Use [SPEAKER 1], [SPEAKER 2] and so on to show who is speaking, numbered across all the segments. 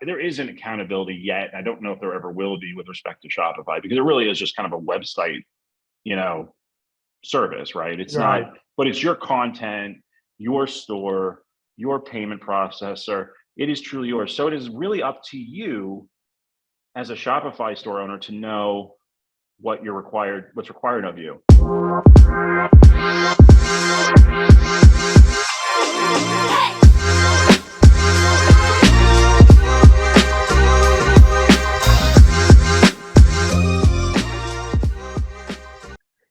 [SPEAKER 1] there isn't accountability yet. I don't know if there ever will be with respect to Shopify, because it really is just kind of a website, service, right? It's not, but it's your content, your store, your payment processor. It is truly yours. So it is really up to you as a Shopify store owner to know what's required of you.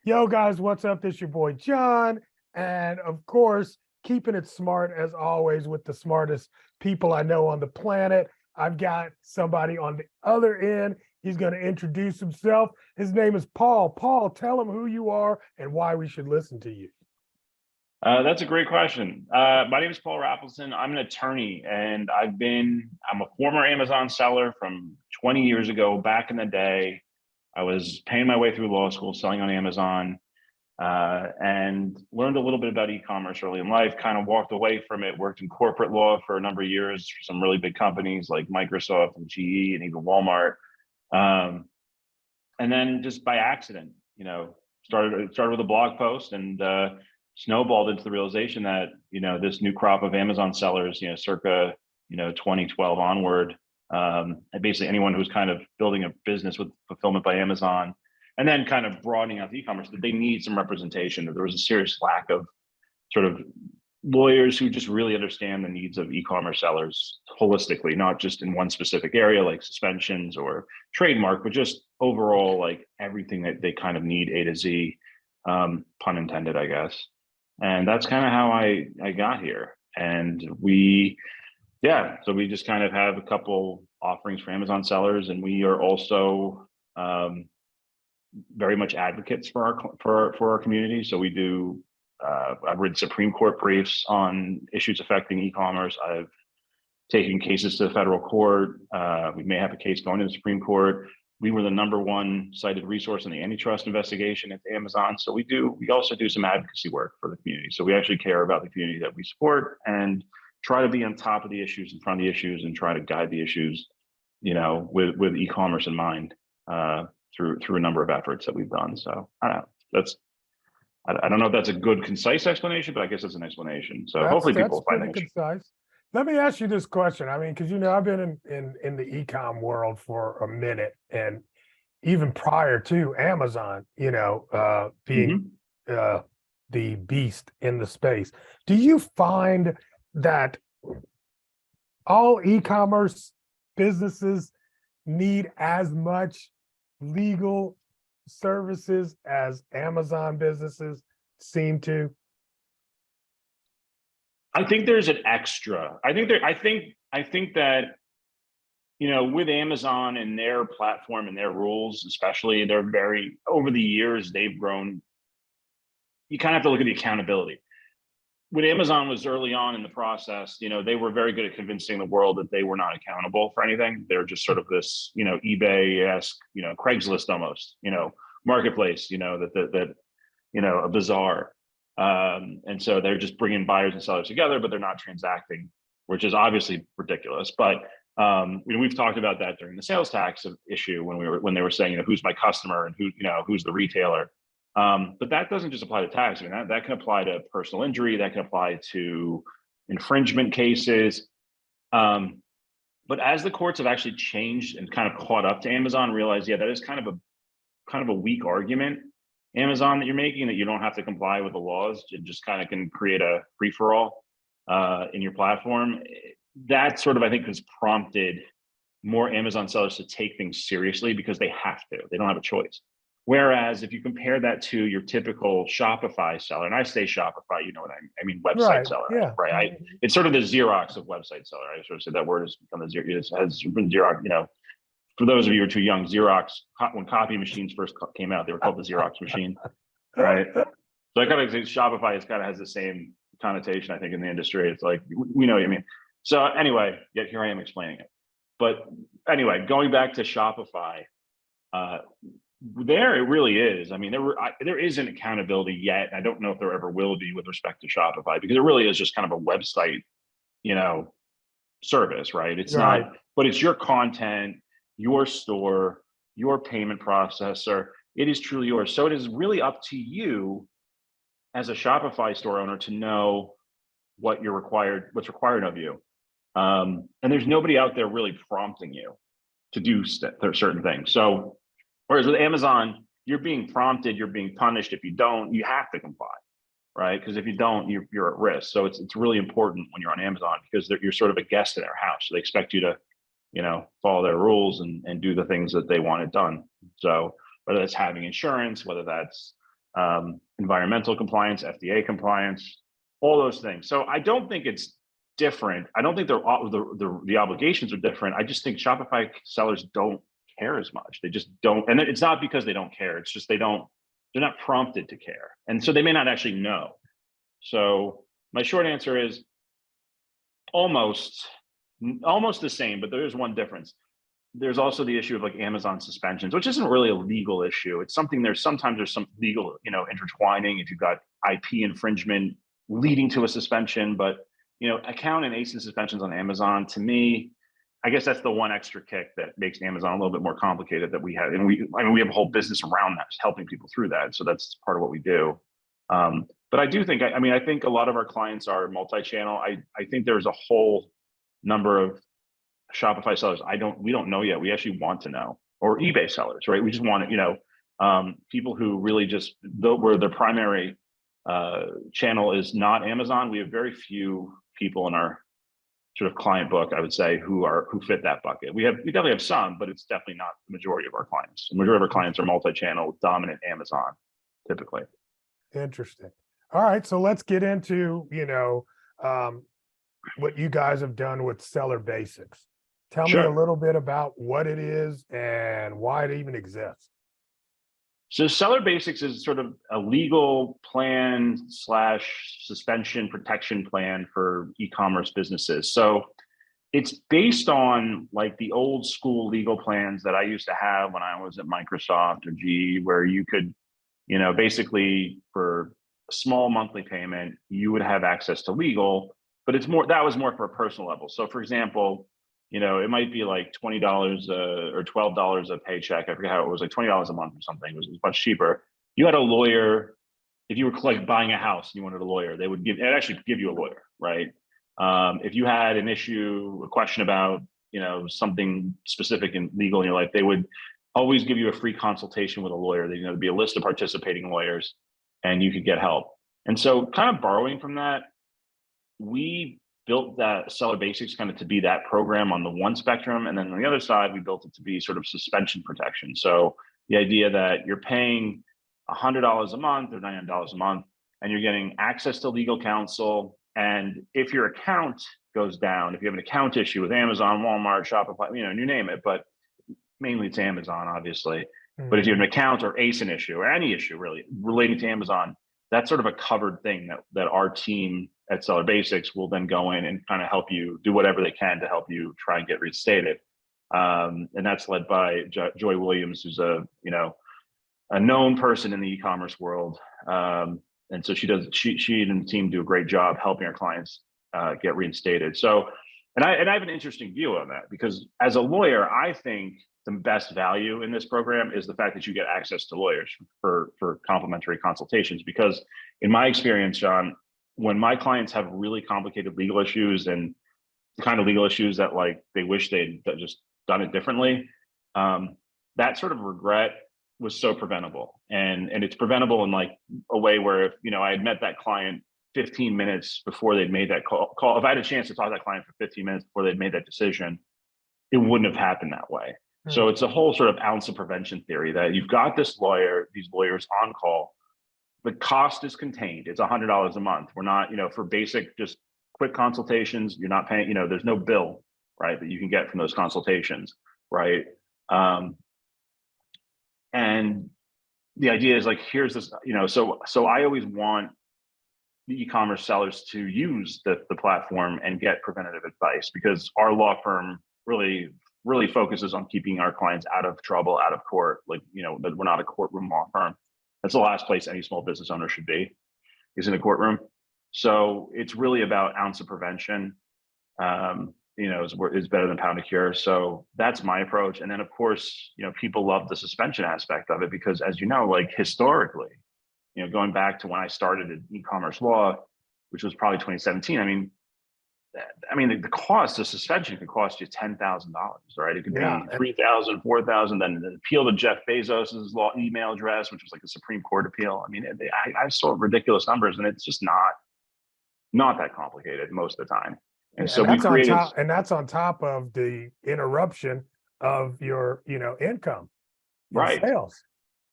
[SPEAKER 2] Yo, guys, what's up? This is your boy John. And of course, keeping it smart as always with the smartest people I know on the planet. I've got somebody on the other end. He's going to introduce himself. His name is Paul. Paul, tell him who you are and why we should listen to you.
[SPEAKER 1] That's a great question. My name is Paul Rappelson. I'm an attorney, and I'm a former Amazon seller from 20 years ago. Back in the day, I was paying my way through law school, selling on Amazon, and learned a little bit about e-commerce early in life, kind of walked away from it, worked in corporate law for a number of years for some really big companies like Microsoft and GE and even Walmart. And then just by accident, started with a blog post and snowballed into the realization that, this new crop of Amazon sellers, circa, 2012 onward, and basically anyone who's kind of building a business with fulfillment by Amazon, and then kind of broadening out the e-commerce, that they need some representation. That there was a serious lack of sort of lawyers who just really understand the needs of e-commerce sellers holistically, not just in one specific area like suspensions or trademark, but just overall, like everything that they kind of need A to Z, pun intended, I guess. And that's kind of how I got here. And so we just kind of have a couple offerings for Amazon sellers, and we are also very much advocates for our community. So we do. I've written Supreme Court briefs on issues affecting e-commerce. I've taken cases to the federal court. We may have a case going to the Supreme Court. We were the #1 cited resource in the antitrust investigation at Amazon. So we also do some advocacy work for the community. So we actually care about the community that we support and try to be on top of the issues, in front of the issues, and try to guide the issues, with e-commerce in mind, through a number of efforts that we've done. So I don't know if that's a good, concise explanation, but I guess it's an explanation. So hopefully people find it
[SPEAKER 2] concise. Let me ask you this question. I mean, because I've been in the e-com world for a minute, and even prior to Amazon, being the beast in the space. Do you find that all e-commerce businesses need as much legal services as Amazon businesses seem to?
[SPEAKER 1] I think there's an extra. I think that, with Amazon and their platform and their rules, especially, over the years, they've grown. You kind of have to look at the accountability. When Amazon was early on in the process, they were very good at convincing the world that they were not accountable for anything. They're just sort of this, eBay-esque, Craigslist almost, marketplace, a bazaar. And so they're just bringing buyers and sellers together, but they're not transacting, which is obviously ridiculous. But we've talked about that during the sales tax issue when they were saying, who's my customer and who's the retailer. But that doesn't just apply to tax. I mean, that can apply to personal injury. That can apply to infringement cases. But as the courts have actually changed and kind of caught up to Amazon, realized, that is kind of a weak argument, Amazon, that you're making, that you don't have to comply with the laws. It just kind of can create a free-for-all in your platform. That sort of, I think, has prompted more Amazon sellers to take things seriously because they have to. They don't have a choice. Whereas if you compare that to your typical Shopify seller, and I say Shopify, you know what I mean, website seller, right? It's sort of the Xerox of website seller. I sort of said that word has become has been Xerox. For those of you who are too young, Xerox, when copy machines first came out, they were called the Xerox machine, right? So I kind of think Shopify has the same connotation, I think, in the industry. It's like, we know what you mean. So anyway, yet here I am explaining it. But anyway, going back to Shopify, there it really is. I mean, there isn't accountability yet. I don't know if there ever will be with respect to Shopify, because it really is just kind of a website, service, right? It's not, but it's your content, your store, your payment processor. It is truly yours. So it is really up to you as a Shopify store owner to know what's required of you. And there's nobody out there really prompting you to do certain things. So whereas with Amazon, you're being prompted, you're being punished. If you don't, you have to comply, right? Because if you don't, you're at risk. So it's really important when you're on Amazon because you're sort of a guest in their house. So they expect you to, follow their rules and do the things that they want it done. So whether that's having insurance, whether that's environmental compliance, FDA compliance, all those things. So I don't think it's different. I don't think the obligations are different. I just think Shopify sellers don't care as much. They just don't. And it's not because they don't care. It's just they're not prompted to care. And so they may not actually know. So my short answer is almost the same, but there is one difference. There's also the issue of like Amazon suspensions, which isn't really a legal issue. It's something sometimes there's some legal, intertwining if you've got IP infringement leading to a suspension, but account and ASIN suspensions on Amazon, to me, I guess that's the one extra kick that makes Amazon a little bit more complicated that we have. And we have a whole business around that, helping people through that. So that's part of what we do. But I do think, I think a lot of our clients are multi-channel. I think there's a whole number of Shopify sellers we don't know yet. We actually want to know, or eBay sellers, right? We just want to, people who really just, where their primary channel is not Amazon. We have very few people in our sort of client book, I would say, who fit that bucket. We definitely have some, but it's definitely not the majority of our clients. The majority of our clients are multi-channel, dominant Amazon, typically.
[SPEAKER 2] Interesting. All right, so let's get into what you guys have done with Seller Basics. Tell me a little bit about what it is and why it even exists.
[SPEAKER 1] So Seller Basics is sort of a legal plan / suspension protection plan for e-commerce businesses. So it's based on like the old school legal plans that I used to have when I was at Microsoft or GE, where you could, basically for a small monthly payment, you would have access to legal, but that was more for a personal level. So for example, it might be like $20 or $12 a paycheck. I forget how it was, like $20 a month or something. It was much cheaper. You had a lawyer. If you were like buying a house and you wanted a lawyer, it'd actually give you a lawyer, right? If you had an issue, a question about, something specific and legal in your life, they would always give you a free consultation with a lawyer. There'd be a list of participating lawyers and you could get help. And so kind of borrowing from that, we built that Seller Basics kind of to be that program on the one spectrum. And then on the other side, we built it to be sort of suspension protection. So the idea that you're paying $100 a month or $99 a month, and you're getting access to legal counsel. And if your account goes down, if you have an account issue with Amazon, Walmart, Shopify, you name it, but mainly it's Amazon, obviously. Mm-hmm. But if you have an account or ASIN issue or any issue really relating to Amazon, that's sort of a covered thing that our team at Seller Basics will then go in and kind of help you do whatever they can to help you try and get reinstated. And that's led by Joy Williams, who's a known person in the e-commerce world. And so she and the team do a great job helping our clients get reinstated. So, and I have an interesting view on that, because as a lawyer, I think the best value in this program is the fact that you get access to lawyers for complimentary consultations. Because in my experience, John, when my clients have really complicated legal issues and the kind of legal issues that like they wish they'd just done it differently, that sort of regret was so preventable. And it's preventable in like a way where if, I had met that client 15 minutes before they'd made that call, if I had a chance to talk to that client for 15 minutes before they'd made that decision, it wouldn't have happened that way. Mm-hmm. So it's a whole sort of ounce of prevention theory that you've got these lawyers on call. The cost is contained. It's $100 a month. We're not, for basic, just quick consultations, you're not paying, there's no bill, right, that you can get from those consultations, right? And the idea is like, here's this, so I always want the e-commerce sellers to use the platform and get preventative advice, because our law firm really focuses on keeping our clients out of trouble, out of court. Like, that we're not a courtroom law firm. That's the last place any small business owner should be, is in a courtroom. So it's really about ounce of prevention. is better than pound a cure. So that's my approach. And then of course, people love the suspension aspect of it because, as you know, like historically, going back to when I started in e-commerce law, which was probably 2017. The cost of suspension could cost you $10,000, right? It could be 3,000, 4,000. Then the appeal to Jeff Bezos's law email address, which was like a Supreme Court appeal. I saw ridiculous numbers, and it's just not that complicated most of the time. And so we created,
[SPEAKER 2] and that's on top of the interruption of your, income,
[SPEAKER 1] right?
[SPEAKER 2] Sales,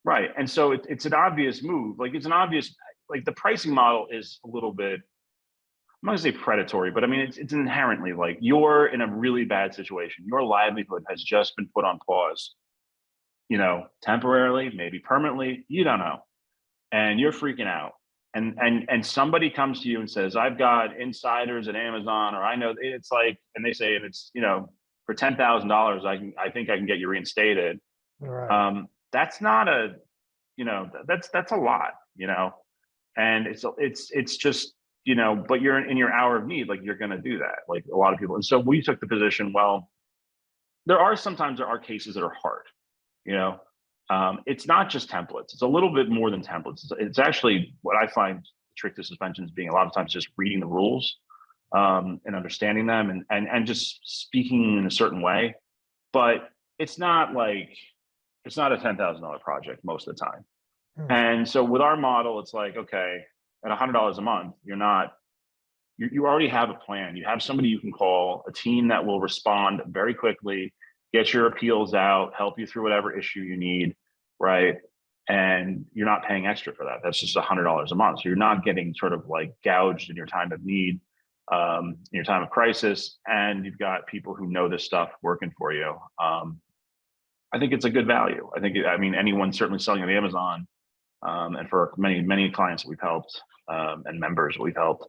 [SPEAKER 1] right. And so it's an obvious move. Like the pricing model is a little bit, I'm not gonna say predatory, but it's inherently like you're in a really bad situation. Your livelihood has just been put on pause, temporarily, maybe permanently, you don't know. And you're freaking out. And somebody comes to you and says, I've got insiders at Amazon, or I know it's like, and they say, and it's, for $10,000, I think I can get you reinstated.
[SPEAKER 2] right.
[SPEAKER 1] That's not that's a lot, and it's just, but you're in your hour of need, like you're going to do that, like a lot of people. And so we took the position, well, there are cases that are hard, it's not just templates. It's a little bit more than templates. It's actually what I find the trick to suspensions being a lot of times just reading the rules, and understanding them, and just speaking in a certain way. But it's not a $10,000 project most of the time. And so with our model, it's like, okay, at $100 a month, you already have a plan. You have somebody you can call, a team that will respond very quickly, get your appeals out, help you through whatever issue you need, right? And you're not paying extra for that. That's just $100 a month. So you're not getting sort of like gouged in your time of need, in your time of crisis, and you've got people who know this stuff working for you. I think it's a good value. Anyone certainly selling on Amazon, and for many clients that we've helped, and members we've helped,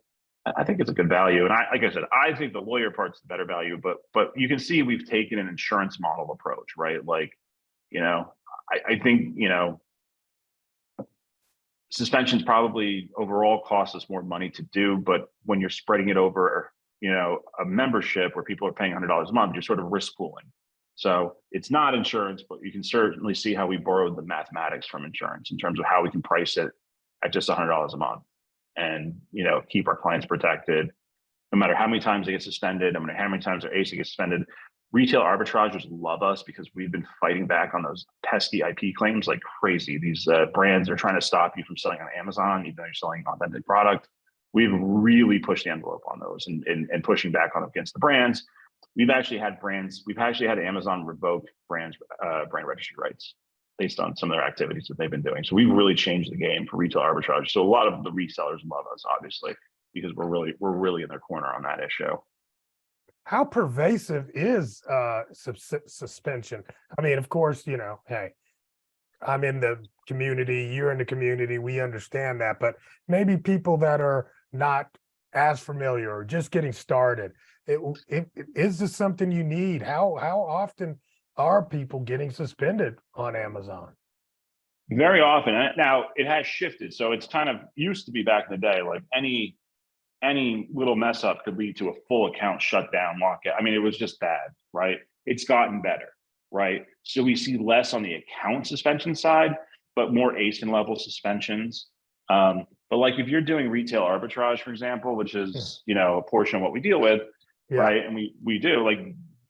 [SPEAKER 1] I think it's a good value. And like I said, I think the lawyer part's the better value, but you can see we've taken an insurance model approach, right? Like, I think, suspensions probably overall cost us more money to do, but when you're spreading it over, a membership where people are paying $100 a month, you're sort of risk pooling. So it's not insurance, but you can certainly see how we borrowed the mathematics from insurance in terms of how we can price it at just $100 a month, and keep our clients protected no matter how many times they get suspended, no matter how many times their ASIC gets suspended. Retail arbitrageurs love us because we've been fighting back on those pesky IP claims like crazy. These brands are trying to stop you from selling on Amazon, even though you're selling authentic product. We've really pushed the envelope on those, and pushing back on against the brands. We've actually had Amazon revoke brand registry rights based on some of their activities that they've been doing. So we've really changed the game for retail arbitrage. So a lot of the resellers love us, obviously, because we're really in their corner on that issue.
[SPEAKER 2] How pervasive is suspension? Of course, hey, I'm in the community, you're in the community, we understand that, but maybe people that are not as familiar or just getting started, is this something you need? How often are people getting suspended on Amazon?
[SPEAKER 1] Very often. Now it has shifted. So it's kind of used to be back in the day, like any little mess up could lead to a full account shutdown, lockout. It was just bad, right? It's gotten better, right? So we see less on the account suspension side, but more ASIN level suspensions. But like if you're doing retail arbitrage, for example, which is, a portion of what we deal with, right? And we do, like,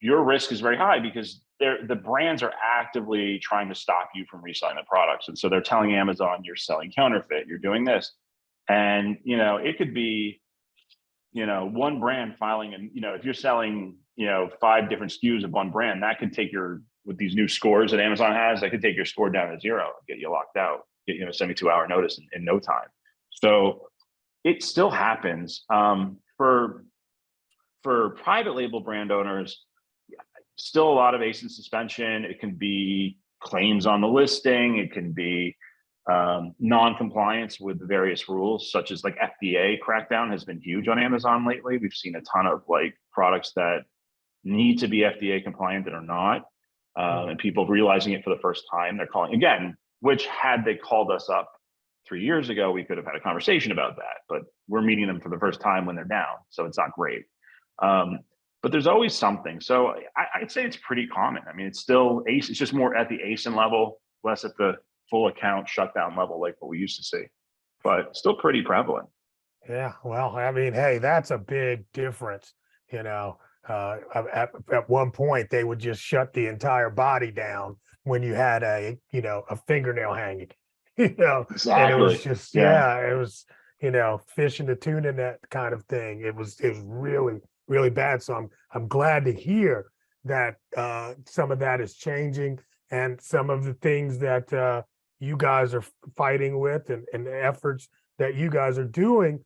[SPEAKER 1] your risk is very high because the brands are actively trying to stop you from reselling the products. And so they're telling Amazon, you're selling counterfeit, you're doing this. And, it could be, one brand filing, and, if you're selling, 5 different SKUs of one brand, that could take with these new scores that Amazon has, that could take your score down to 0, get you locked out, get, 72-hour notice in no time. So it still happens. For private label brand owners, still a lot of ASIN suspension. It can be claims on the listing. It can be non-compliance with various rules, such as like FDA crackdown has been huge on Amazon lately. We've seen a ton of like products that need to be FDA compliant that are not, and people realizing it for the first time. They're calling again, which had they called us up 3 years ago, we could have had a conversation about that, but we're meeting them for the first time when they're down. So it's not great. but there's always something. So I'd say it's pretty common. I mean, it's still ACE. It's just more at the ASIN level, less at the full account shutdown level, like what we used to see, but still pretty prevalent.
[SPEAKER 2] Yeah, well, I mean, hey, that's a big difference. You know, at one point they would just shut the entire body down when you had a fingernail hanging, and it was
[SPEAKER 1] Exactly.
[SPEAKER 2] just,
[SPEAKER 1] Yeah.
[SPEAKER 2] yeah, it was, fish in the tuna net kind of thing. It was really, really bad. So I'm glad to hear that some of that is changing, and some of the things that you guys are fighting with, and the efforts that you guys are doing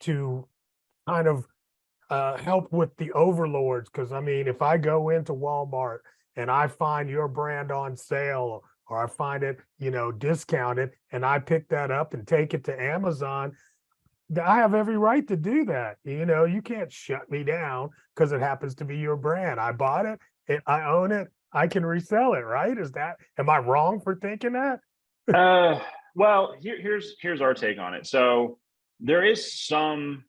[SPEAKER 2] to kind of help with the overlords. Because I mean, if I go into Walmart and I find your brand on sale, or I find it, discounted, and I pick that up and take it to Amazon, I have every right to do that. You can't shut me down because it happens to be your brand. I bought it, I own it, I can resell it, right? Am I wrong for thinking that?
[SPEAKER 1] Uh, well, here's our take on it. So there is some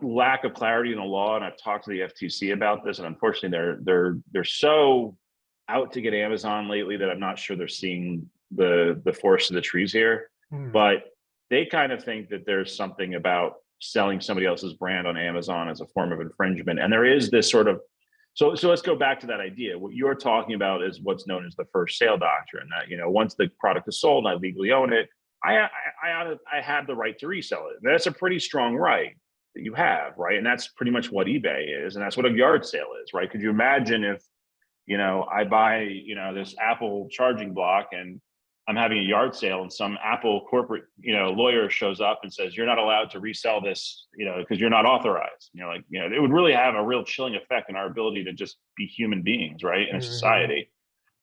[SPEAKER 1] lack of clarity in the law, and I've talked to the FTC about this, and unfortunately, they're so out to get Amazon lately that I'm not sure they're seeing the forest of the trees here.
[SPEAKER 2] Hmm.
[SPEAKER 1] But they kind of think that there's something about selling somebody else's brand on Amazon as a form of infringement, and there is this sort of so let's go back to that idea. What you're talking about is what's known as the first sale doctrine. That once the product is sold and I legally own it, I have the right to resell it. That's a pretty strong right that you have, right? And that's pretty much what eBay is, and that's what a yard sale is, right? Could you imagine if I buy this Apple charging block and I'm having a yard sale and some Apple corporate lawyer shows up and says you're not allowed to resell this because you're not authorized. It would really have a real chilling effect on our ability to just be human beings, right, in a
[SPEAKER 2] Hmm.
[SPEAKER 1] society,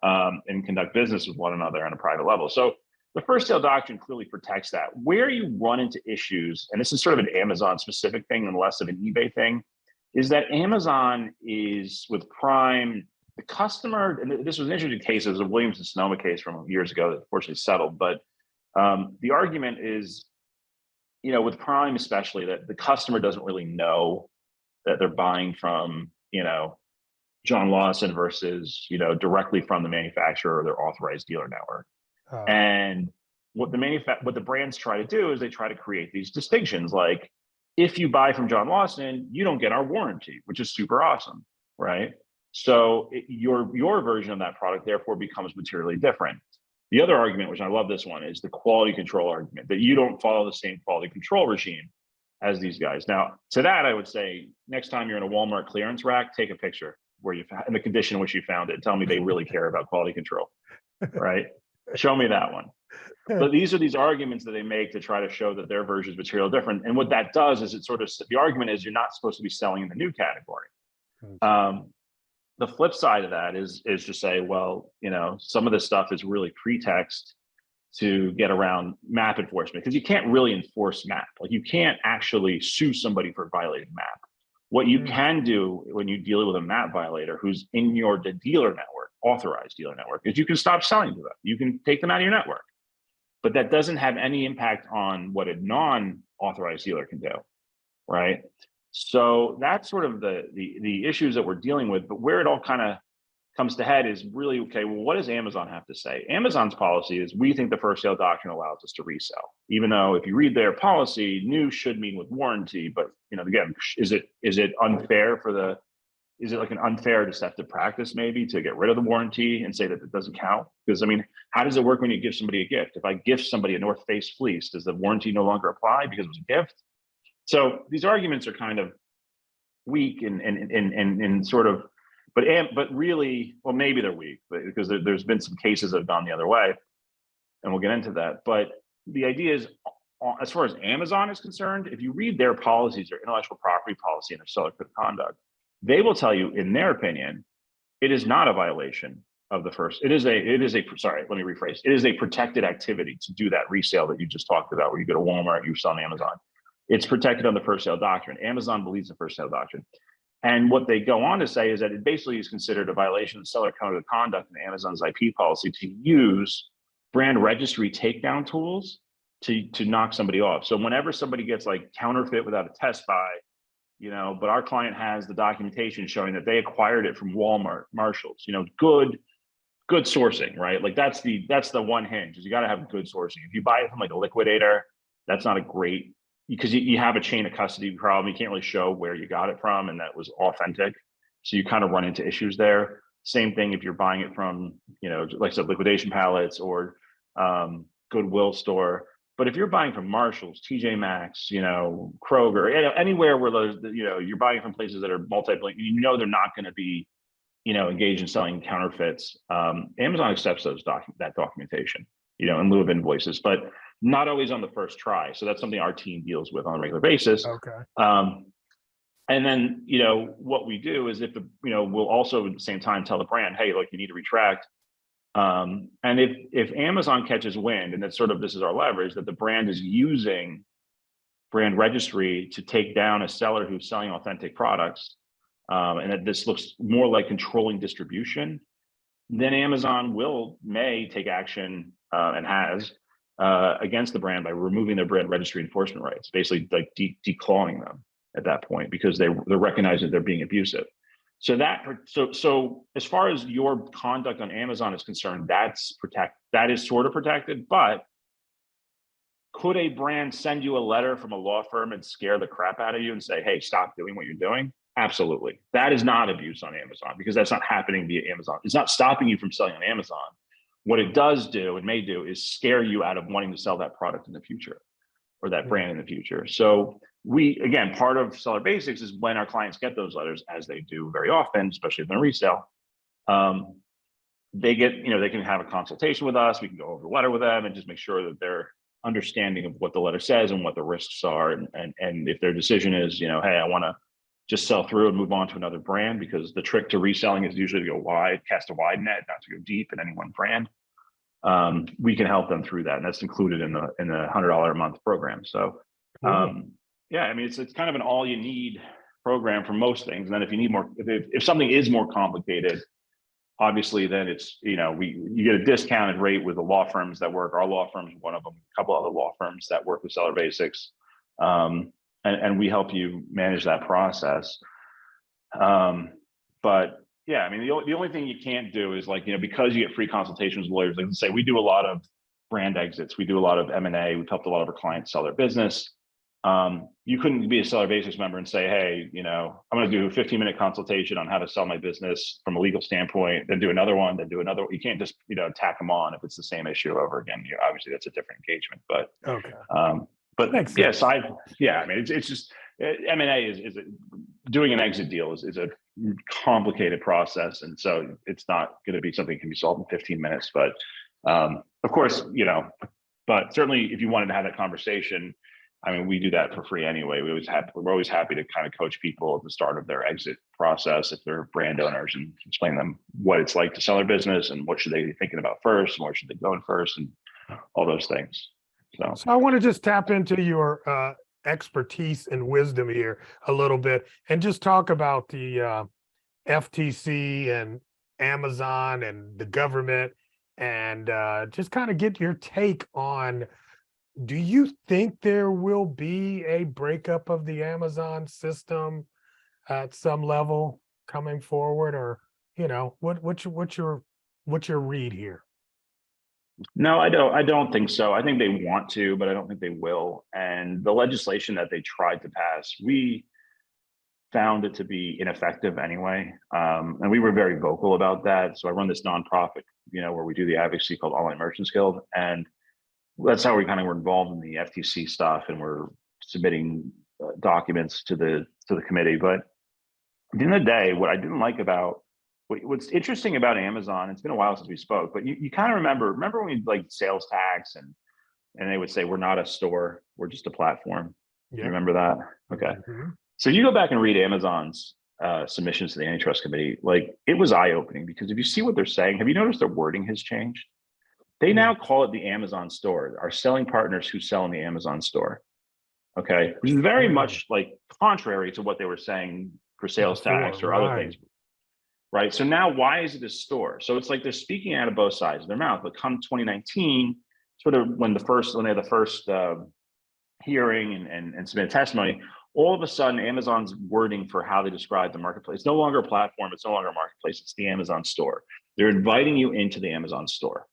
[SPEAKER 1] and conduct business with one another on a private level. So the first sale doctrine clearly protects that. Where you run into issues, and this is sort of an Amazon specific thing and less of an eBay thing, is that Amazon is with Prime, the customer, and this was an interesting case. It was a Williams and Sonoma case from years ago that fortunately settled. But the argument is, with Prime especially, that the customer doesn't really know that they're buying from, John Lawson versus, directly from the manufacturer or their authorized dealer network.
[SPEAKER 2] Uh,
[SPEAKER 1] And what the brands try to do is they try to create these distinctions. Like, if you buy from John Lawson, you don't get our warranty, which is super awesome, right? So your version of that product therefore becomes materially different. The other argument, which I love this one, is the quality control argument, that you don't follow the same quality control regime as these guys. Now, to that, I would say next time you're in a Walmart clearance rack, take a picture where you in the condition in which you found it. Tell me they really care about quality control, right? Show me that one. But these are these arguments that they make to try to show that their version is material different. And what that does is the argument is you're not supposed to be selling in the new category. Um, the flip side of that is to say, well, some of this stuff is really pretext to get around MAP enforcement, because you can't really enforce MAP. Like, you can't actually sue somebody for violating MAP. What you can do when you deal with a MAP violator who's in your dealer network, authorized dealer network, is you can stop selling to them. You can take them out of your network. But that doesn't have any impact on what a non-authorized dealer can do, right? So that's sort of the issues that we're dealing with. But where it all kind of comes to head is really, okay, well, what does Amazon have to say? Amazon's policy is, we think the first sale doctrine allows us to resell, even though if you read their policy, new should mean with warranty. But again, is it unfair is it like an unfair deceptive practice maybe to get rid of the warranty and say that it doesn't count? Because I mean, how does it work when you give somebody a gift? If I gift somebody a North Face fleece, does the warranty no longer apply because it was a gift? So these arguments are kind of weak and sort of, but really, well, maybe they're weak, because there's been some cases that have gone the other way, and we'll get into that. But the idea is, as far as Amazon is concerned, if you read their policies, their intellectual property policy and their seller code of conduct, they will tell you, in their opinion, it is not a violation of the first. Sorry, let me rephrase. It is a protected activity to do that resale that you just talked about, where you go to Walmart, you sell on Amazon. It's protected on the first sale doctrine. Amazon believes the first sale doctrine. And what they go on to say is that it basically is considered a violation of seller code of conduct in Amazon's IP policy to use brand registry takedown tools to knock somebody off. So whenever somebody gets like counterfeit without a test buy, but our client has the documentation showing that they acquired it from Walmart, Marshalls, good sourcing, right? Like that's the one hinge, is you got to have good sourcing. If you buy it from like a liquidator, that's not a great, because you have a chain of custody problem. You can't really show where you got it from and that was authentic. So you kind of run into issues there. Same thing if you're buying it from, like I said, liquidation pallets or Goodwill store. But if you're buying from Marshalls, TJ Maxx, Kroger, anywhere where those, you're buying from places that are multi-billion, they're not going to be, engaged in selling counterfeits. Amazon accepts that documentation, in lieu of invoices, but not always on the first try. So that's something our team deals with on a regular basis.
[SPEAKER 2] Okay.
[SPEAKER 1] And then, what we do is we'll also at the same time tell the brand, hey, look, you need to retract. And if Amazon catches wind, and that's this is our leverage, that the brand is using brand registry to take down a seller who's selling authentic products, and that this looks more like controlling distribution, then Amazon may take action, and has, against the brand by removing their brand registry enforcement rights, basically like declawing them at that point, because they're recognizing they're being abusive. So as far as your conduct on Amazon is concerned, that is sort of protected. But could a brand send you a letter from a law firm and scare the crap out of you and say, hey, stop doing what you're doing? Absolutely. That is not abuse on Amazon, because that's not happening via Amazon. It's not stopping you from selling on Amazon. What it does do and may do is scare you out of wanting to sell that product in the future, or that brand in the future. So part of Seller Basics is when our clients get those letters, as they do very often, especially if they're resale, they can have a consultation with us. We can go over the letter with them and just make sure that they're understanding of what the letter says and what the risks are. And if their decision is, hey, I want to just sell through and move on to another brand, because the trick to reselling is usually to go wide, cast a wide net, not to go deep in any one brand. We can help them through that, and that's included in the $100 a month program. So, it's kind of an all you need program for most things. And then if you need more, if something is more complicated, obviously then it's you get a discounted rate with the law firms that work. Our law firm is one of them. A couple other law firms that work with Seller Basics, and we help you manage that process. But yeah, the only thing you can't do is because you get free consultations with lawyers. Like, let's say we do a lot of brand exits, we do a lot of M&A. We've helped a lot of our clients sell their business. You couldn't be a Seller Basics member and say, hey, I'm going to do a 15-minute consultation on how to sell my business from a legal standpoint, then do another one, then do another one. You can't just, tack them on if it's the same issue over again. Obviously that's a different engagement, but, but yes, it's just, M&A is doing an exit deal is a complicated process. And so it's not going to be something that can be solved in 15 minutes, but, of course, but certainly if you wanted to have that conversation, we do that for free anyway. We're always happy to kind of coach people at the start of their exit process if they're brand owners, and explain to them what it's like to sell their business and what should they be thinking about first and where should they go in first and all those things.
[SPEAKER 2] So I want to just tap into your expertise and wisdom here a little bit and just talk about the FTC and Amazon and the government, and just kind of get your take on, do you think there will be a breakup of the Amazon system at some level coming forward, or what's your read here?
[SPEAKER 1] No, I don't think so. I think they want to, but I don't think they will. And the legislation that they tried to pass, we found it to be ineffective anyway. And we were very vocal about that. So I run this nonprofit, where we do the advocacy called Online Merchants Guild. And that's how we kind of were involved in the FTC stuff, and we're submitting documents to the committee. But at the end of the day, what I didn't like about what's interesting about Amazon, it's been a while since we spoke, but you kind of remember when we like sales tax and they would say, we're not a store, we're just a platform. Yeah. You remember that? Okay. Mm-hmm. So you go back and read Amazon's submissions to the antitrust committee, it was eye-opening, because if you see what they're saying, have you noticed their wording has changed? They now call it the Amazon store, our selling partners who sell in the Amazon store. Okay. Which is very much contrary to what they were saying for sales tax or other things. Right. So now why is it a store? So it's like they're speaking out of both sides of their mouth. But come 2019, sort of when they had the first hearing and submitted testimony, all of a sudden Amazon's wording for how they describe the marketplace, it's no longer a platform, it's no longer a marketplace, it's the Amazon store. They're inviting you into the Amazon store.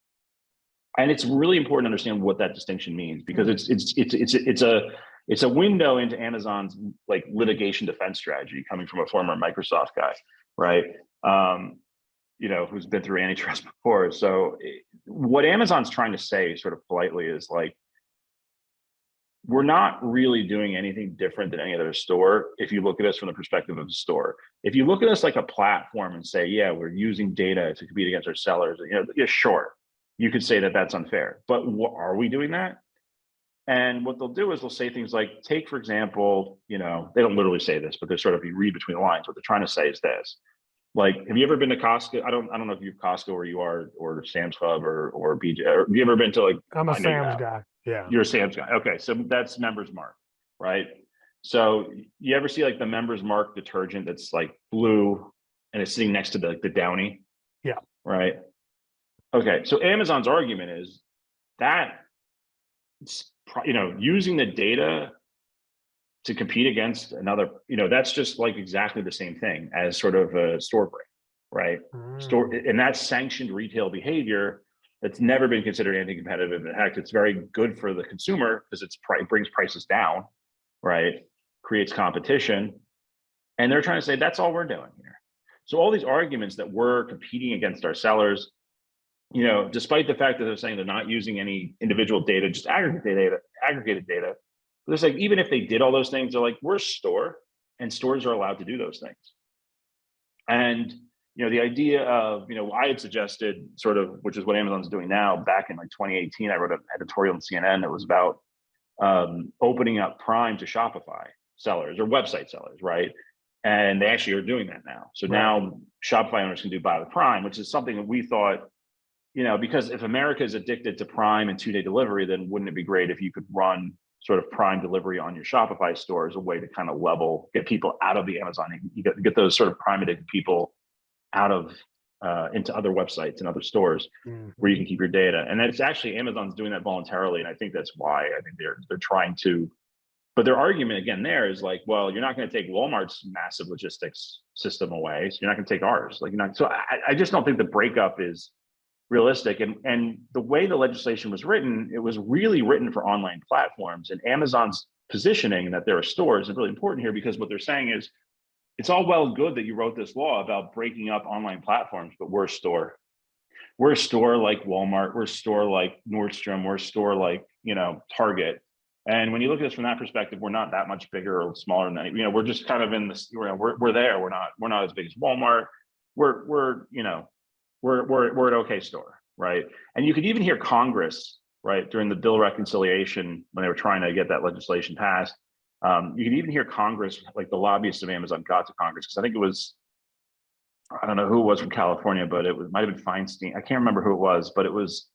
[SPEAKER 1] And it's really important to understand what that distinction means, because it's a window into Amazon's like litigation defense strategy, coming from a former Microsoft guy, right? You know, who's been through antitrust before. So what Amazon's trying to say sort of politely is like, we're not really doing anything different than any other store if you look at us from the perspective of the store. If you look at us like a platform and say, yeah, we're using data to compete against our sellers, you know, yeah, sure, you could say that that's unfair, but are we doing that? And what they'll do is they'll say things like, take, for example, you know, they don't literally say this, but they're sort of, you read between the lines. What they're trying to say is this: like, have you ever been to Costco? I don't know if you have Costco where you are, or Sam's Club or BJ. Or have you ever been to, like?
[SPEAKER 2] I'm a Sam's guy. Yeah.
[SPEAKER 1] You're a Sam's guy. Okay, so that's Members Mark, right? So you ever see like the Members Mark detergent that's like blue and it's sitting next to the Downy?
[SPEAKER 2] Yeah.
[SPEAKER 1] Right. Okay, so Amazon's argument is that, you know, using the data to compete against another, you know, that's just like exactly the same thing as sort of a store break, right? Store, and that's sanctioned retail behavior that's never been considered anti-competitive. In fact, it's very good for the consumer because it brings prices down, right? Creates competition. And they're trying to say that's all we're doing here. So all these arguments that we're competing against our sellers, you know, despite the fact that they're saying they're not using any individual data, just aggregated data. But it's like, even if they did all those things, they're like, we're a store, and stores are allowed to do those things. And, you know, the idea of, you know, I had suggested sort of, which is what Amazon's doing now, back in like 2018, I wrote an editorial on CNN that was about opening up Prime to Shopify sellers or website sellers, right? And they actually are doing that now. So now Shopify owners can do buy with Prime, which is something that we thought, you know, because if America is addicted to Prime and 2-day delivery, then wouldn't it be great if you could run sort of Prime delivery on your Shopify store as a way to kind of get people out of the Amazon, you get those sort of Prime addicted people out of into other websites and other stores where you can keep your data. And it's actually, Amazon's doing that voluntarily, and I think that's why I think they're trying to. But their argument again there is like, well, you're not going to take Walmart's massive logistics system away, so you're not going to take ours. Like, you're not. So I just don't think the breakup is realistic. And the way the legislation was written, it was really written for online platforms, and Amazon's positioning that they're a store is really important here, because what they're saying is, it's all well and good that you wrote this law about breaking up online platforms, but we're a store. We're a store like Walmart, we're a store like Nordstrom, we're a store like, you know, Target. And when you look at this from that perspective, we're not that much bigger or smaller than that. You know, we're just kind of in this, we're there. We're not as big as Walmart. We're an okay store, right? And you could even hear Congress, right, during the bill reconciliation when they were trying to get that legislation passed. You could even hear Congress, like the lobbyists of Amazon got to Congress, because I think it was, I don't know who it was from California, but might have been Feinstein. I can't remember who it was, but it was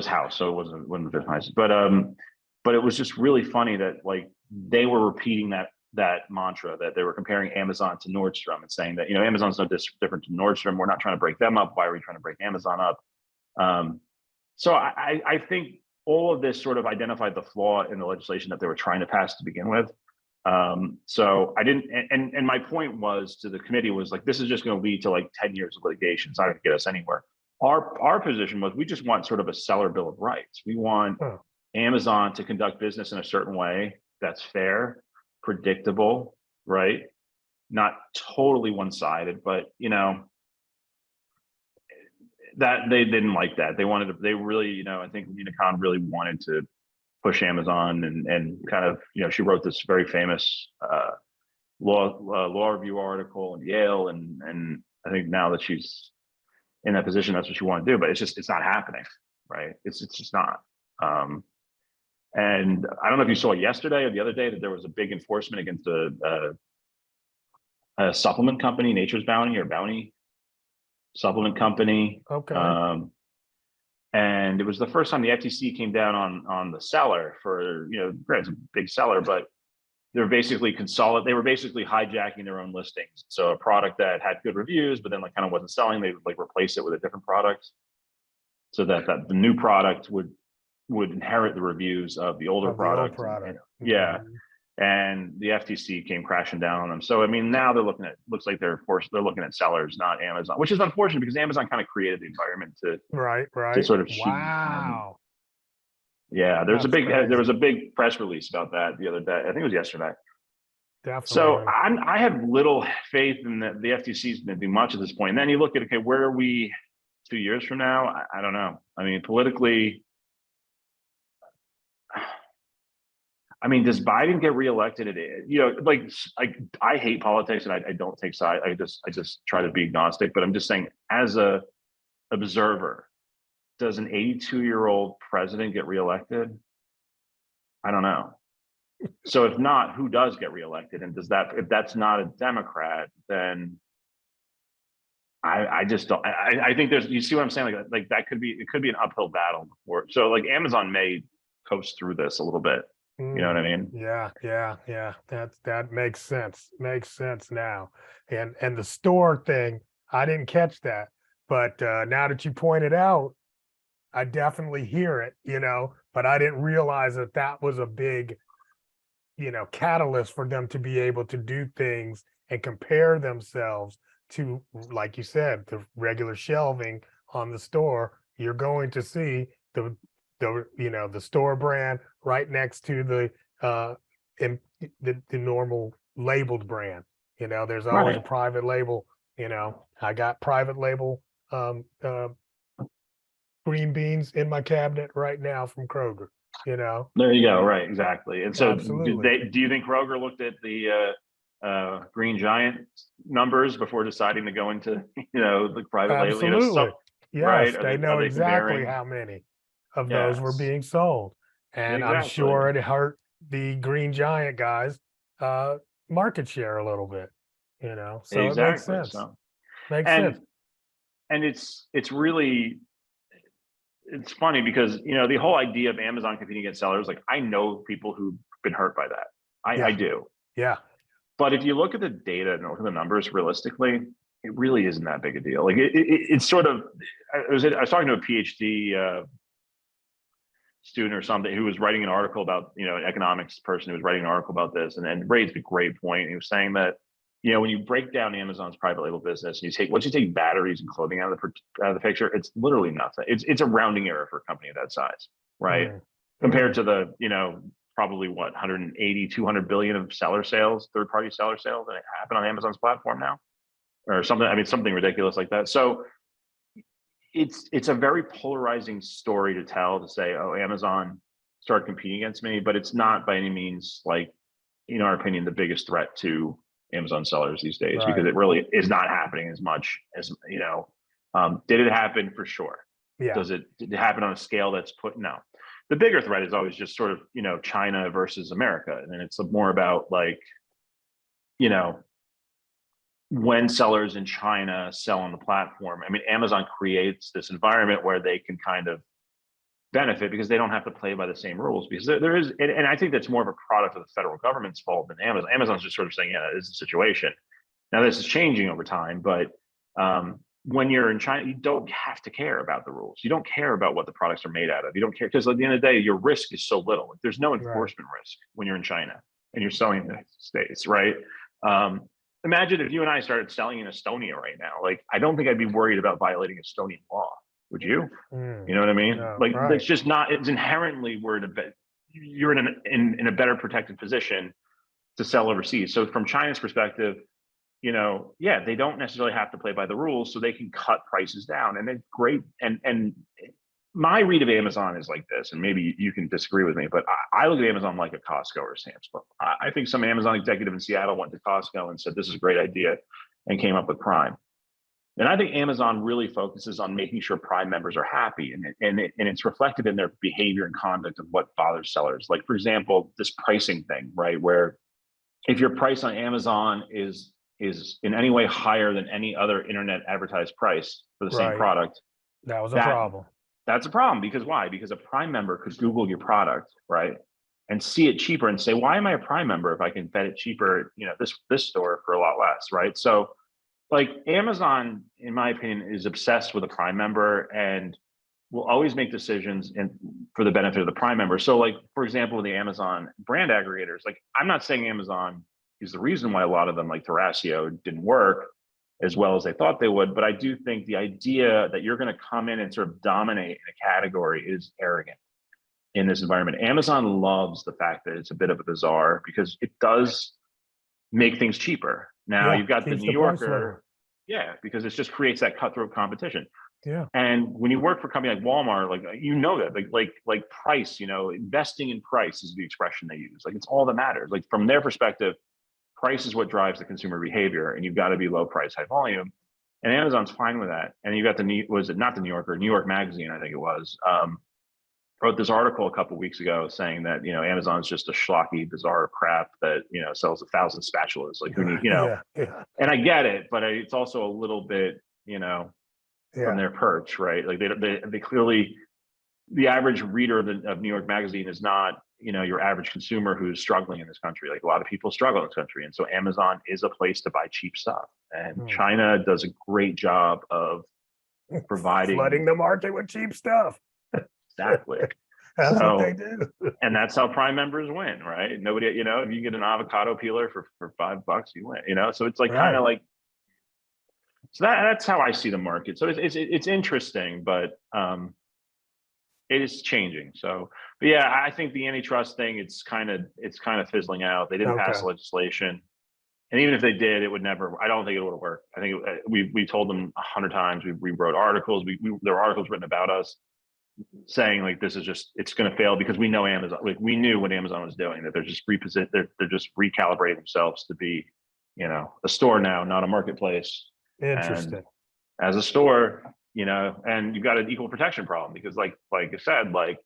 [SPEAKER 1] House, so it wouldn't have been Feinstein. But it was just really funny that like they were repeating that mantra, that they were comparing Amazon to Nordstrom and saying that, you know, Amazon's no different to Nordstrom. We're not trying to break them up. Why are we trying to break Amazon up? So I think all of this sort of identified the flaw in the legislation that they were trying to pass to begin with. So I didn't, and my point was to the committee was like, this is just going to lead to like 10 years of litigation. It's not going to get us anywhere. Our position was, we just want sort of a seller bill of rights. We want Amazon to conduct business in a certain way that's fair, predictable, right? Not totally one-sided, but, you know, that they didn't like that. They really, you know, I think Unicon really wanted to push Amazon and kind of, you know, she wrote this very famous law review article in Yale, and I think now that she's in that position, that's what she wanted to do, but it's not happening, right? It's just not. And I don't know if you saw yesterday or the other day that there was a big enforcement against a supplement company, Nature's Bounty supplement company.
[SPEAKER 2] Okay.
[SPEAKER 1] And it was the first time the FTC came down on the seller for, you know, granted, it's a big seller, but they were basically hijacking their own listings. So a product that had good reviews, but then like kind of wasn't selling, they would like replace it with a different product, so that the new product would inherit the reviews of the older product.
[SPEAKER 2] The old product.
[SPEAKER 1] Yeah. and the FTC came crashing down on them. So I mean, now looks like they're looking at sellers, not Amazon, which is unfortunate because Amazon kind of created the environment to
[SPEAKER 2] Right.
[SPEAKER 1] sort of
[SPEAKER 2] Wow.
[SPEAKER 1] yeah,
[SPEAKER 2] That's
[SPEAKER 1] there was
[SPEAKER 2] crazy.
[SPEAKER 1] a big press release about that the other day. I think it was yesterday. So
[SPEAKER 2] Definitely.
[SPEAKER 1] I have little faith in the FTC is going to do much at this point. And then you look at, okay, where are we 2 years from now? I don't know. I mean, politically, I mean, does Biden get reelected? I hate politics and I don't take sides. I just try to be agnostic. But I'm just saying, as a observer, does an 82-year-old president get reelected? I don't know. So if not, who does get reelected? And if that's not a Democrat, then I just don't. I think you see what I'm saying? Like it could be an uphill battle before. So like Amazon may coast through this a little bit. You know what I mean?
[SPEAKER 2] Yeah. That makes sense. Makes sense now. And the store thing, I didn't catch that, but now that you pointed out, I definitely hear it, but I didn't realize that was a big, catalyst for them to be able to do things and compare themselves to, like you said, the regular shelving on the store. You're going to see the store brand right next to the normal labeled brand. There's always a
[SPEAKER 1] Right.
[SPEAKER 2] private label. I got private label green beans in my cabinet right now from Kroger.
[SPEAKER 1] There you go. Right. Exactly. And so
[SPEAKER 2] Absolutely.
[SPEAKER 1] do you think Kroger looked at the Green Giant numbers before deciding to go into, the private label,
[SPEAKER 2] Absolutely.
[SPEAKER 1] right?
[SPEAKER 2] Yes,
[SPEAKER 1] Are
[SPEAKER 2] they
[SPEAKER 1] are
[SPEAKER 2] know
[SPEAKER 1] they
[SPEAKER 2] exactly
[SPEAKER 1] comparing?
[SPEAKER 2] how many of those were
[SPEAKER 1] Yes,
[SPEAKER 2] being sold. And I'm
[SPEAKER 1] exactly.
[SPEAKER 2] sure it hurt the Green Giant guys market share a little bit, So it makes
[SPEAKER 1] Exactly.
[SPEAKER 2] sense.
[SPEAKER 1] So,
[SPEAKER 2] Makes sense.
[SPEAKER 1] and it's really, it's funny because, the whole idea of Amazon competing against sellers, like I know people who've been hurt by that. I
[SPEAKER 2] Yeah.
[SPEAKER 1] do.
[SPEAKER 2] Yeah.
[SPEAKER 1] But if you look at the data and look at the numbers realistically, it really isn't that big a deal. Like it's sort of, I was talking to a PhD student or something who was writing an article about, an economics person who was writing an article about this and raised a great point. He was saying that, when you break down Amazon's private label business and once you take batteries and clothing out of the picture, it's literally nothing. It's a rounding error for a company of that size, right?
[SPEAKER 2] Mm.
[SPEAKER 1] Compared to the, probably what, 180, 200 billion of seller sales, third party seller sales that happen on Amazon's platform now or something. I mean, something ridiculous like that. So it's a very polarizing story to tell, to say, oh, Amazon started competing against me, but it's not by any means, like, in our opinion, the biggest threat to Amazon sellers these days, because
[SPEAKER 2] Right.
[SPEAKER 1] it really is not happening as much as, did it happen? For sure.
[SPEAKER 2] Yeah.
[SPEAKER 1] Did it happen on a scale that's no. The bigger threat is always just sort of, China versus America. And then it's more about like, when sellers in China sell on the platform, I mean, Amazon creates this environment where they can kind of benefit because they don't have to play by the same rules. Because there is, and I think that's more of a product of the federal government's fault than Amazon. Amazon's just sort of saying, yeah, this is the situation. Now, this is changing over time, but when you're in China, you don't have to care about the rules. You don't care about what the products are made out of. You don't care because at the end of the day, your risk is so little. There's no
[SPEAKER 2] Right.
[SPEAKER 1] enforcement risk when you're in China and you're selling in the States, right? Imagine if you and I started selling in Estonia right now. Like, I don't think I'd be worried about violating Estonian law. Would you? You know what I mean?
[SPEAKER 2] No.
[SPEAKER 1] Like,
[SPEAKER 2] Right.
[SPEAKER 1] it's just not. It's inherently you're in a better protected position to sell overseas. So from China's perspective, yeah, they don't necessarily have to play by the rules, so they can cut prices down, and it's great. And my read of Amazon is like this, and maybe you can disagree with me, but I look at Amazon like a Costco or Sam's Club. I think some Amazon executive in Seattle went to Costco and said, this is a great idea, and came up with Prime. And I think Amazon really focuses on making sure Prime members are happy, and it's reflected in their behavior and conduct of what bothers sellers. Like, for example, this pricing thing, right? Where if your price on Amazon is in any way higher than any other internet advertised price for the same
[SPEAKER 2] Right.
[SPEAKER 1] product,
[SPEAKER 2] That was a problem.
[SPEAKER 1] that's a problem. Because why? Because a Prime member could Google your product, right, and see it cheaper and say, why am I a Prime member if I can get it cheaper, this store for a lot less, right? So, like, Amazon, in my opinion, is obsessed with a Prime member, and will always make decisions for the benefit of the Prime member. So like, for example, with the Amazon brand aggregators, like I'm not saying Amazon is the reason why a lot of them like Thrasio didn't work as well as they thought they would. But I do think the idea that you're going to come in and sort of dominate in a category is arrogant in this environment. Amazon loves the fact that it's a bit of a bazaar because it does make things cheaper. Now you've got the New Yorker, yeah, because it just creates that cutthroat competition.
[SPEAKER 2] Yeah.
[SPEAKER 1] And when you work for a company like Walmart, like you know that, like price, investing in price is the expression they use. Like it's all that matters. Like from their perspective, price is what drives the consumer behavior, and you've got to be low price, high volume. And Amazon's fine with that. And you got was it not the New Yorker, New York Magazine, I think it was, wrote this article a couple of weeks ago saying that Amazon's just a schlocky, bizarre crap that sells 1,000 spatulas. Like who need
[SPEAKER 2] Yeah.
[SPEAKER 1] And I get it, but it's also a little bit from their perch, right? Like they clearly, the average reader of New York Magazine is not your average consumer who's struggling in this country. Like a lot of people struggle in this country, and so Amazon is a place to buy cheap stuff. And China does a great job of providing,
[SPEAKER 2] flooding the market with cheap stuff.
[SPEAKER 1] Exactly.
[SPEAKER 2] That's what they do.
[SPEAKER 1] And that's how Prime members win, right? Nobody, if you get an avocado peeler for $5, you win, So it's like kind of like, so that's how I see the market. So it's interesting, but it is changing. So, but yeah, I think the antitrust thing, it's kind of fizzling out. They didn't pass legislation. And even if they did, it would never, I don't think it would work. I think we told them 100 times, we wrote articles, there were articles written about us saying like, this is just, it's going to fail because we know Amazon, like we knew what Amazon was doing, that they're just they're just recalibrating themselves to be, a store now, not a marketplace.
[SPEAKER 2] Interesting.
[SPEAKER 1] And as a store, and you've got an equal protection problem because like I said, like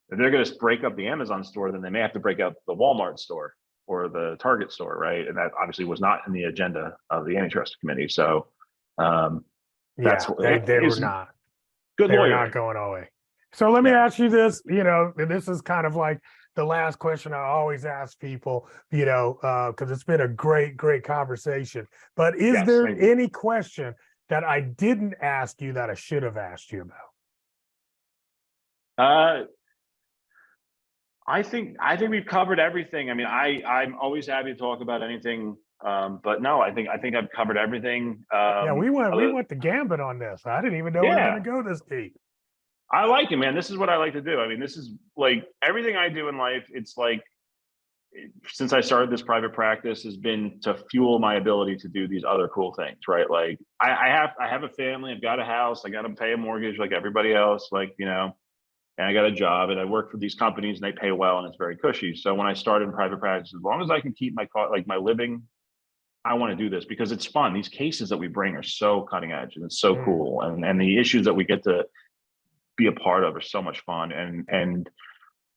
[SPEAKER 1] if they're going to break up the Amazon store, then they may have to break up the Walmart store or the Target store, right? And that obviously was not in the agenda of the antitrust committee. So that's
[SPEAKER 2] they were not.
[SPEAKER 1] Good
[SPEAKER 2] they
[SPEAKER 1] lawyer.
[SPEAKER 2] Were not going away. So let me ask you this, this is kind of like the last question I always ask people, because it's been a great conversation. But is there any question that I didn't ask you that I should have asked you about?
[SPEAKER 1] I think we've covered everything. I mean, I'm always happy to talk about anything, but no, I think I've covered everything.
[SPEAKER 2] We went the gambit on this. I didn't even know we were going to go this deep.
[SPEAKER 1] I like it, man. This is what I like to do. I mean, this is like everything I do in life. It's like, since I started this private practice, has been to fuel my ability to do these other cool things, right? Like I have a family, I've got a house, I got to pay a mortgage like everybody else, and I got a job and I work for these companies and they pay well and it's very cushy. So when I started in private practice, as long as I can keep my living, I want to do this because it's fun. These cases that we bring are so cutting edge and it's so cool. And the issues that we get to be a part of are so much fun. And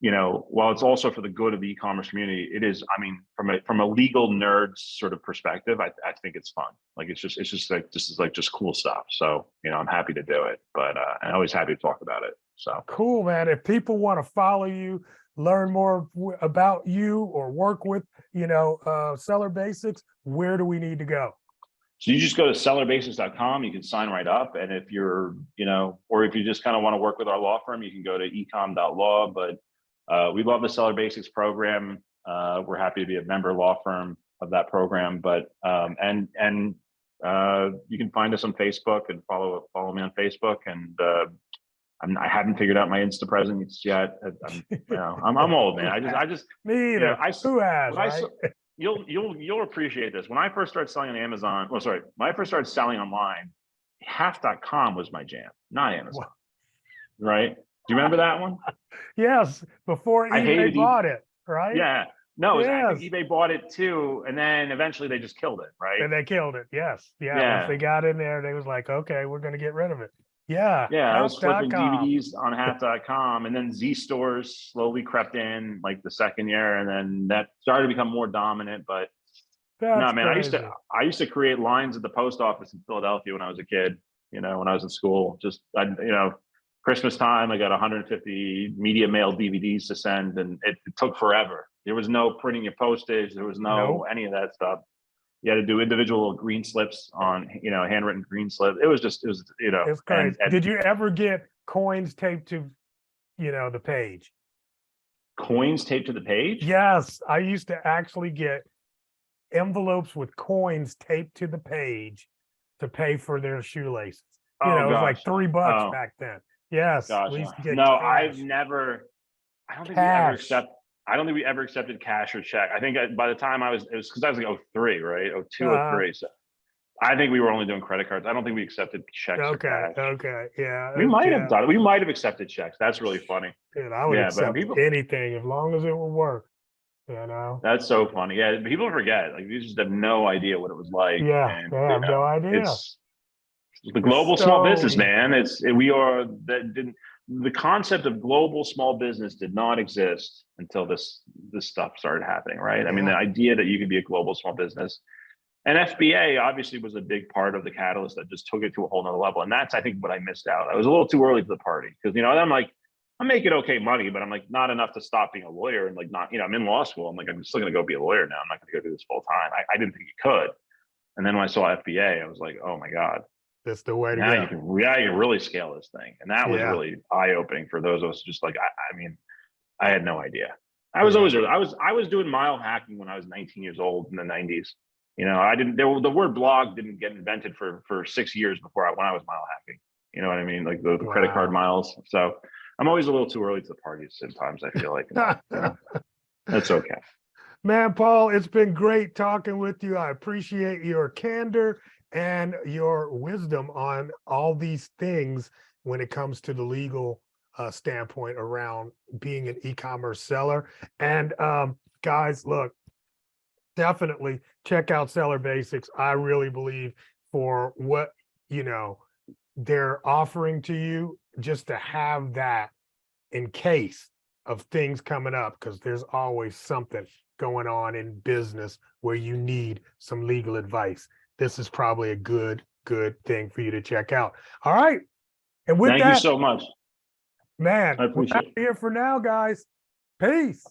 [SPEAKER 1] while it's also for the good of the e-commerce community, it is, I mean, from a legal nerd sort of perspective, I think it's fun. Like, it's just like, this is like just cool stuff. So, I'm happy to do it, but I'm always happy to talk about it. So
[SPEAKER 2] cool, man. If people want to follow you, learn more about you or work with, Seller Basics, where do we need to go?
[SPEAKER 1] So you just go to sellerbasics.com. You can sign right up. And if you're, or if you just kind of want to work with our law firm, you can go to ecom.law. But we love the Seller Basics program. We're happy to be a member law firm of that program. But and you can find us on Facebook and follow me on Facebook. And I haven't figured out my Insta presence yet. I'm old, man. I just
[SPEAKER 2] me either. Who has? Right?
[SPEAKER 1] You'll appreciate this. When I first started selling on Amazon, when I first started selling online, half.com was my jam, not Amazon. Wow. Right? Do you remember that one?
[SPEAKER 2] Yes, before eBay bought it, right?
[SPEAKER 1] Yeah. No, I think eBay bought it too, and then eventually they just killed it, right?
[SPEAKER 2] And they killed it, yes. Yeah. Once they got in there, they was like, okay, we're going to get rid of it. Yeah.
[SPEAKER 1] I was flipping DVDs on half.com, and then Z stores slowly crept in like the second year, and then that started to become more dominant. But
[SPEAKER 2] crazy.
[SPEAKER 1] I used to create lines at the post office in Philadelphia when I was a kid, when I was in school. Christmas time, I got 150 media mail DVDs to send, and it took forever. There was no printing your postage, there was no any of that stuff. You had to do individual green slips on, handwritten green slip. It was
[SPEAKER 2] It's crazy. Did you ever get coins taped to, the page?
[SPEAKER 1] Coins taped to the page?
[SPEAKER 2] Yes, I used to actually get envelopes with coins taped to the page to pay for their shoelaces. It was like $3
[SPEAKER 1] Oh,
[SPEAKER 2] back then. Yes, we
[SPEAKER 1] gotcha.
[SPEAKER 2] used to get
[SPEAKER 1] No,
[SPEAKER 2] cash.
[SPEAKER 1] I don't think
[SPEAKER 2] Cash.
[SPEAKER 1] I don't think we ever accepted cash or check. I think by the time it was because I was like 03, right? 02,
[SPEAKER 2] Uh-huh.
[SPEAKER 1] 03. So I think we were only doing credit cards. I don't think we accepted checks or
[SPEAKER 2] Okay,
[SPEAKER 1] cash.
[SPEAKER 2] okay, yeah.
[SPEAKER 1] We might have
[SPEAKER 2] yeah.
[SPEAKER 1] done it. We might have accepted checks. That's really funny.
[SPEAKER 2] Dude, I would
[SPEAKER 1] Yeah, but
[SPEAKER 2] accept anything as long as it would work.
[SPEAKER 1] that's so funny. Yeah, people forget. Like you just have no idea what it was like.
[SPEAKER 2] Yeah,
[SPEAKER 1] And
[SPEAKER 2] they have no idea.
[SPEAKER 1] it's the
[SPEAKER 2] There's
[SPEAKER 1] global small business,
[SPEAKER 2] so
[SPEAKER 1] man. The concept of global small business did not exist until this stuff started happening, right? I mean, the
[SPEAKER 2] Yeah.
[SPEAKER 1] idea that you could be a global small business, and FBA obviously was a big part of the catalyst that just took it to a whole nother level. And that's, I think, what I missed out. I was a little too early to the party because, I'm like, I'm making okay money, but I'm like not enough to stop being a lawyer and like not, I'm in law school. I'm like, I'm still going to go be a lawyer now. I'm not going to go do this full time. I didn't think you could. And then when I saw FBA, I was like, oh my God.
[SPEAKER 2] that's the way to
[SPEAKER 1] Now
[SPEAKER 2] go.
[SPEAKER 1] you can really scale this thing. And that was really eye-opening for those of us just like, I mean, I had no idea. I was always, I was doing mile hacking when I was 19 years old in the 90s. The word blog didn't get invented for 6 years before when I was mile hacking. You know what I mean? Like the credit card miles. So I'm always a little too early to the party sometimes, I feel like. That's okay.
[SPEAKER 2] Man, Paul, it's been great talking with you. I appreciate your candor and your wisdom on all these things when it comes to the legal standpoint around being an e-commerce seller. And guys, look, definitely check out Seller Basics. I really believe for what, they're offering to you, just to have that in case of things coming up, because there's always something going on in business where you need some legal advice. This is probably a good thing for you to check out. All right. And with
[SPEAKER 1] Thank you so much.
[SPEAKER 2] Man,
[SPEAKER 1] I
[SPEAKER 2] we're
[SPEAKER 1] appreciate
[SPEAKER 2] out
[SPEAKER 1] it.
[SPEAKER 2] here for now, guys. Peace.